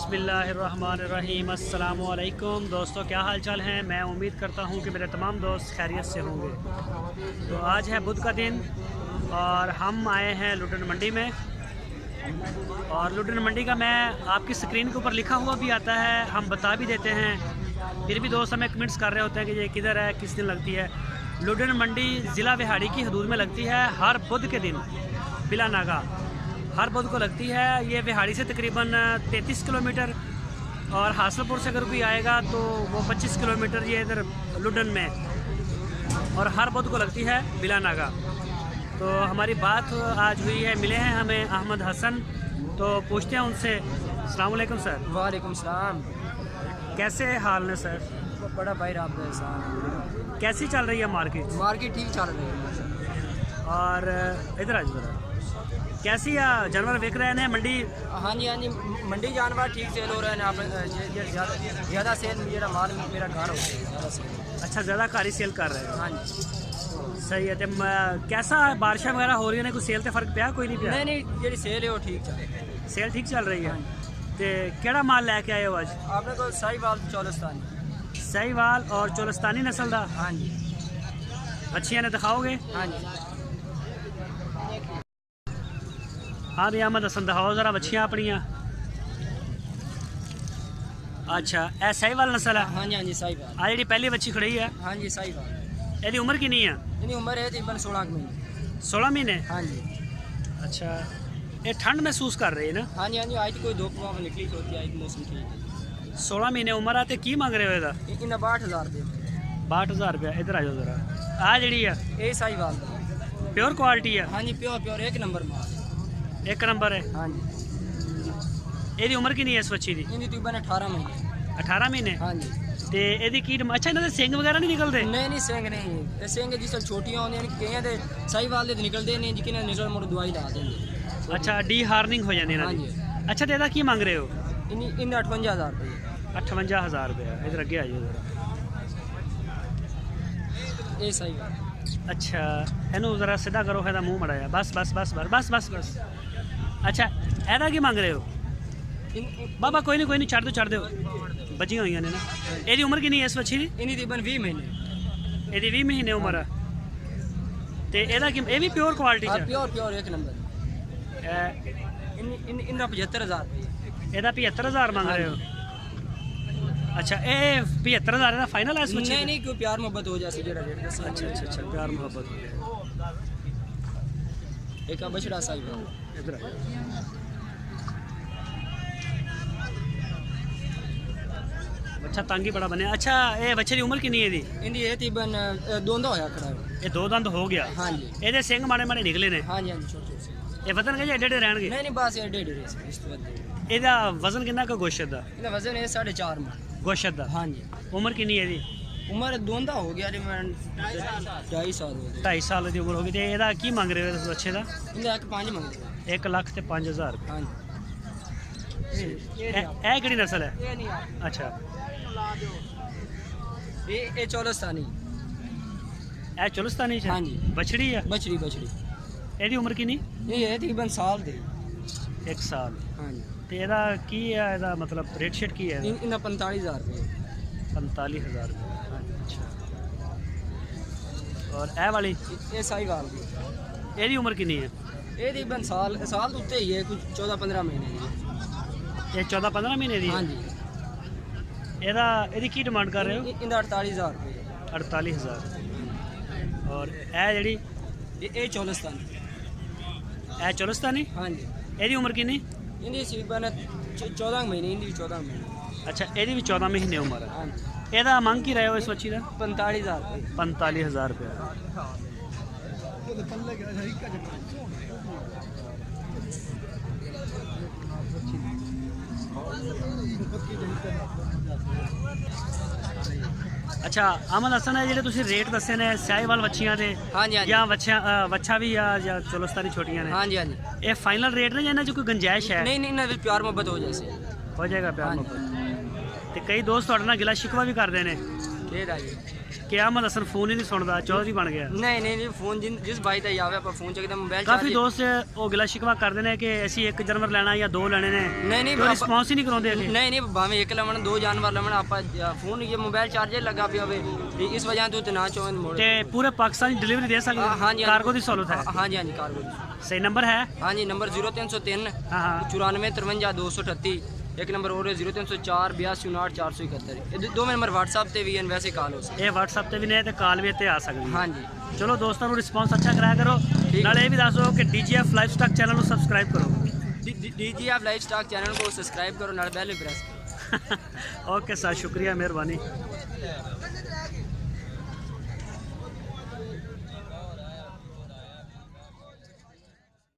बिस्मिल्लाहिर्रहमानिर्रहीम। अस्सलामु अलैकुम दोस्तों, क्या हाल चाल हैं। मैं उम्मीद करता हूं कि मेरे तमाम दोस्त खैरियत से होंगे। तो आज है बुध का दिन और हम आए हैं लुटन मंडी में। और लुटन मंडी का मैं आपकी स्क्रीन के ऊपर लिखा हुआ भी आता है, हम बता भी देते हैं, फिर भी दोस्त हमें कमेंट्स कर रहे होते हैं कि ये किधर है, किस दिन लगती है। लुटन मंडी ज़िला विहाड़ी की हदूद में लगती है, हर बुध के दिन बिला नागा हर बुध को लगती है। ये विहाड़ी से तकरीबन 33 किलोमीटर और हासलपुर से अगर कोई आएगा तो वो 25 किलोमीटर ये इधर लुटन में, और हर बुध को लगती है बिला नागा। तो हमारी बात आज हुई है, मिले हैं हमें अहमद हसन, तो पूछते हैं उनसे। अस्सलाम वालेकुम सर। वालेकुम सलाम। कैसे हाल है सर? बड़ा भाई आप साहब। कैसी चल रही है मार्केट? मार्केट ठीक चल रही है। और इधर आज जरा कैसी जानवर बिक रहे हैं मंडी? हाँ जी मंडी जानवर ठीक सेल हो रहे हैं। आप ज़्यादा सेल मेरा माल मेरा घर हो गया। अच्छा, ज़्यादा कारी सेल कर रहे हैं। हाँ जी सही है। तो कैसा बारिश वगैरह हो रही है, कोई सेल से फर्क पिया? कोई नहीं पिया? नहीं जी सेल है वो ठीक चल रही है। सेल ठीक चल रही है। तो केड़ा माल लेके आए हो आज? आपने को साहिवाल चोलस्तानी। साहिवाल और चोलस्तानी नस्ल का? हाँ जी। अच्छी ने दिखाओगे? हाँ जी। हाँ भी अहमद हसन दिखाओ जरा बच्चियाँ अपनियाँ। अच्छा, ए साहिवाल नस्ल है? हाँ जी साहिवाल। आ जी पहली बच्ची खड़ी है? हाँ जी साहिवाल। यदि उम्र कितनी है? इनकी उम्र है तकरीबन 16 महीने। 16 महीने? हाँ जी। अच्छा, ये ठंड महसूस कर रही है ना? हाँ जी आज कोई धूप निकली होती है, मौसम ठीक है। 16 महीने उम्र है। तो की मांग रहे हो इहदा? इन्हें 62,000 रुपये। 62,000 रुपया। इधर आ जाओ जरा। आ जी है ये साहिवाल प्योर क्वालिटी है? हाँ जी प्योर एक नंबर माल। एक नंबर है। हाँ जी। ਇਹਦੀ ਉਮਰ ਕਿੰਨੀ ਹੈ ਇਸ ਬੱਚੀ ਦੀ? इनकी तकरीबन 18 महीने। 18 ਮਹੀਨੇ? हाँ जी। ਤੇ ਇਹਦੀ ਕੀ ਅੱਛਾ, ਇਹਨਾਂ ਦੇ ਸਿੰਗ ਵਗੈਰਾ ਨਹੀਂ ਨਿਕਲਦੇ? नहीं सिंग नहीं है। सिंग जिस छोटियां होंगे कई दे साहिवाल दे निकलते नहीं, जिन्हें निकल मुड़ दवाई ला देंगे। ਅੱਛਾ, ਡੀ ਹਾਰਨਿੰਗ ਹੋ ਜਾਂਦੀ ਇਹਨਾਂ हाँ ਦੀ। जी। ਅੱਛਾ, ਤੇ ਇਹਦਾ ਕੀ ਮੰਗ ਰਹੇ ਹੋ? इन 58,000 रुपये। 58,000 रुपया। इधर ਅੱਗੇ ਆ ਜਾਓ ਜਰਾ। ये साहिवाल। ਅੱਛਾ, ਇਹਨੂੰ ਜ਼ਰਾ ਸਿੱਧਾ ਕਰੋ, ਇਹਦਾ ਮੂੰਹ ਮੜਾਇਆ। ਬਸ ਬਸ ਬਸ ਬਸ ਬਸ ਬਸ। ਅੱਛਾ, ਇਹਦਾ ਕੀ ਮੰਗ ਰਹੇ ਹੋ? ਬਾਬਾ ਕੋਈ ਨਹੀਂ ਛੱਡ ਦਿਓ ਬੱਜੀਆਂ ਹੋਈਆਂ ਨੇ ਨਾ। ਇਹਦੀ ਉਮਰ ਕਿੰਨੀ ਹੈ ਇਸ ਬੱਚੀ ਦੀ? इनकी तकरीबन 20 महीने। ਇਹਦੀ 20 ਮਹੀਨੇ ਉਮਰ ਆ। ਤੇ ਇਹਦਾ ਕੀ, ਇਹ ਵੀ ਪਿਓਰ ਕੁਆਲਿਟੀ ਚ? प्योर एक नंबर। इनका 75,000 रुपये। ਇਹਦਾ 75,000 ਮੰਗ ਰਹੇ ਹੋ? ਅੱਛਾ, ਇਹ 75,000 ਦਾ ਫਾਈਨਲ ਹੈ ਇਸ ਬੱਚੀ? नहीं कोई प्यार मोहब्बत हो जाए जरा रेट। अच्छा, प्यार मोहब्बत हो गया। एक बछड़ा साहिवाल। इधर अच्छा, तंग ही बड़ा बने। अच्छा, ये बच्चे की उम्र कितनी है? इनकी ये तकरीबन दोंदा होया खड़ा है। ये दो दंद हो गया? हाँ जी। ये सिंग माड़े माड़े निकले ने? हाँ जी छोटे। ये वजन के एडे रहणगे? नहीं बस ये 1.5। ਇਹਦਾ ਵਜ਼ਨ ਕਿੰਨਾ ਕੁ ਗੋਸ਼ਤ ਦਾ? ਇਹਦਾ ਵਜ਼ਨ ਹੈ 4.5 ਮਣ ਗੋਸ਼ਤ ਦਾ? ਹਾਂਜੀ। ਉਮਰ ਕਿੰਨੀ ਹੈ ਇਹਦੀ? ਉਮਰ ਦੋਂਦਾ ਹੋ ਗਿਆ ਜੀ, ਮੈਂ 2.5 ਸਾਲ ਹੋ ਗਏ। 2.5 ਸਾਲ ਦੀ ਉਮਰ ਹੋ ਗਈ। ਤੇ ਇਹਦਾ ਕੀ ਮੰਗ ਰਹੇ ਹੋ ਇਸ ਬੱਚੇ ਦਾ? ਇਹਦਾ 1.5 ਮੰਗਦੇ। 1,05,000 ਰੁਪਏ। ਹਾਂਜੀ। ਇਹ ਕਿਹੜੀ ਨਸਲ ਹੈ? ਇਹ ਨਹੀਂ। ਅੱਛਾ, ਇਹ ਚੋਲਸਤਾਨੀ। ਇਹ ਚੁਲਸਤਾਨੀ ਚ? ਹਾਂਜੀ। ਬਛੜੀ ਆ? ਬਛੜੀ। ਇਹਦੀ ਉਮਰ ਕਿੰਨੀ? ਇਹ ਹੈ ਤਕਰੀਬਨ ਸਾਲ ਦੇ। 1 ਸਾਲ। ਹਾਂਜੀ। ਤੇ ਇਹਦਾ ਕੀ ਹੈ, ਇਹਦਾ ਮਤਲਬ ਰੇਟ ਸ਼ੇਟ ਕੀ ਹੈ? ਇਹਨਾਂ 45,000 ਰੁਪਏ। 45,000 रुपये। अच्छा, और ए वाली? ਇਹ ਸਾਹੀਵਾਲ ਦੀ। ਇਹਦੀ ਉਮਰ ਕਿੰਨੀ ਹੈ? ਇਹ ਤਕਰੀਬਨ ਸਾਲ ਤੋਂ ਉੱਤੇ ਹੀ ਹੈ, ਕੁਝ 14-15 ਮਹੀਨੇ ਦੀ। ਇਹ 14-15 ਮਹੀਨੇ ਦੀ ਹੈ? ਹਾਂਜੀ। ਇਹਦੀ ਕੀ ਡਿਮਾਂਡ ਕਰ ਰਹੇ ਹੋ? ਇਹਦਾ 48,000 ਰੁਪਏ। 48,000। और ਇਹ ਜਿਹੜੀ? ਇਹ ਚੋਲਸਤਾਨੀ। ਇਹ ਚੁਲਸਤਾਨੀ? ਹਾਂਜੀ। ਇਹਦੀ ਉਮਰ ਕਿੰਨੀ? ਇਹਦੀ ਤਕਰੀਬਨ 14 ਮਹੀਨੇ। ਇਹਦੀ 14 ਮਹੀਨੇ। अच्छा, ਇਹਦੀ ਵੀ 14 ਮਹੀਨੇ ਉਮਰ ਹੈ। ਹਾਂਜੀ। ਇਹਦਾ ਮੰਗ ਕੀ ਰਹੇ ਹੋ ਇਸ ਬੱਚੀ ਦਾ? 45,000 ਰੁਪਏ। 45,000 रुपये। अच्छा, अहमद हसन है ਜਿਹੜੇ ਤੁਸੀਂ ਰੇਟ ਦੱਸੇ ਨੇ ਸਾਹੀਵਾਲ ਬੱਚੀਆਂ ਦੇ? ਹਾਂਜੀ ਜਾਂ ਵੱਛਾ ਵੀ ਆ ਜਾਂ ਚੁਲਸਤਾਨੀ ਛੋਟੀਆਂ ਨੇ? ਹਾਂਜੀ। ਇਹ ਫਾਈਨਲ ਰੇਟ ਨੇ ਜਾਂ ਇਹਨਾਂ 'ਚ ਕੋਈ ਗੁੰਜਾਇਸ਼ ਹੈ? ਨਹੀਂ ਇਹਨਾਂ ਵਿੱਚ ਪਿਆਰ ਮੁਹੱਬਤ ਹੋ ਜਾਏ। ਹੋ ਜਾਏਗਾ ਪਿਆਰ ਮੁਹੱਬਤ। ਤੇ ਕਈ ਦੋਸਤ ਤੁਹਾਡੇ ਨਾਲ ਗਿਲਾ ਸ਼ਿਕਵਾ ਵੀ ਕਰਦੇ ਨੇ ਇਹ ਰਾਜੀ ਕਿਆਮਤ ਹਸਨ ਫੋਨ ਹੀ ਨਹੀਂ ਸੁਣਦਾ, ਚੌਧਰੀ ਬਣ ਗਿਆ। ਨਹੀਂ ਫੋਨ ਜਿਸ ਬਾਈ ਦਾ ਆਵੇ ਆਪਾਂ ਫੋਨ ਚੱਕਦੇ ਮੋਬਾਈਲ ਕਾਫੀ ਦੋਸਤ ਉਹ ਗਿਲਾ ਸ਼ਿਕਵਾ ਕਰਦੇ ਨੇ ਕਿ ਅਸੀਂ ਇੱਕ ਜਾਨਵਰ ਲੈਣਾ ਜਾਂ ਦੋ ਲੈਣੇ ਨੇ, ਨਹੀਂ ਰਿਸਪੌਂਸ ਹੀ ਨਹੀਂ ਕਰਾਉਂਦੇ ਹੈਗੇ। ਨਹੀਂ ਭਾਵੇਂ ਇੱਕ ਲਵਣ ਦੋ ਜਾਨਵਰ ਲਵਣ ਆਪਾਂ ਫੋਨ ਇਹ ਮੋਬਾਈਲ ਚਾਰਜਰ ਲੱਗਾ ਪਿਆ ਹੋਵੇ ਤੇ ਇਸ ਵਜ੍ਹਾ ਤੋਂ ਤੇ ਨਾ ਚੋਣ ਮੋੜ ਤੇ ਪੂਰੇ ਪਾਕਿਸਤਾਨ ਡਿਲੀਵਰੀ ਦੇ ਸਕਦੇ ਹਾਂਜੀ ਕਾਰਗੋ ਦੀ ਸਹੂਲਤ ਹੈ। ਹਾਂਜੀ ਕਾਰਗੋ ਸਹੀ ਨੰਬਰ ਹੈ? ਹਾਂਜੀ ਨੰਬਰ 0303 ਹਾਂ 94 238 एक नंबर और है 0304 82 59 471। दो नंबर व्हाट्सएप ਤੇ ਵੀ ਹਨ, ਵੈਸੇ ਕਾਲ ਹੋ ਸਕਦੀ ਇਹ WhatsApp ਤੇ ਵੀ ਨੇ ਤੇ ਕਾਲ ਵੀ ਇੱਥੇ ਆ ਸਕਦੀ ਹੈ। ਹਾਂਜੀ ਚਲੋ ਦੋਸਤਾਂ ਨੂੰ ਰਿਸਪੌਂਸ ਅੱਛਾ ਕਰਾਇਆ ਕਰੋ, ਨਾਲੇ ਇਹ ਵੀ ਦੱਸੋ ਕਿ DGF ਲਾਈਫ ਸਟਾਕ ਚੈਨਲ ਨੂੰ ਸਬਸਕ੍ਰਾਈਬ ਕਰੋ। DGF ਲਾਈਫ ਸਟਾਕ ਚੈਨਲ को सब्सक्राइब करो, नाल बेल भी प्रेस। ओके सर, शुक्रिया, मेहरबानी।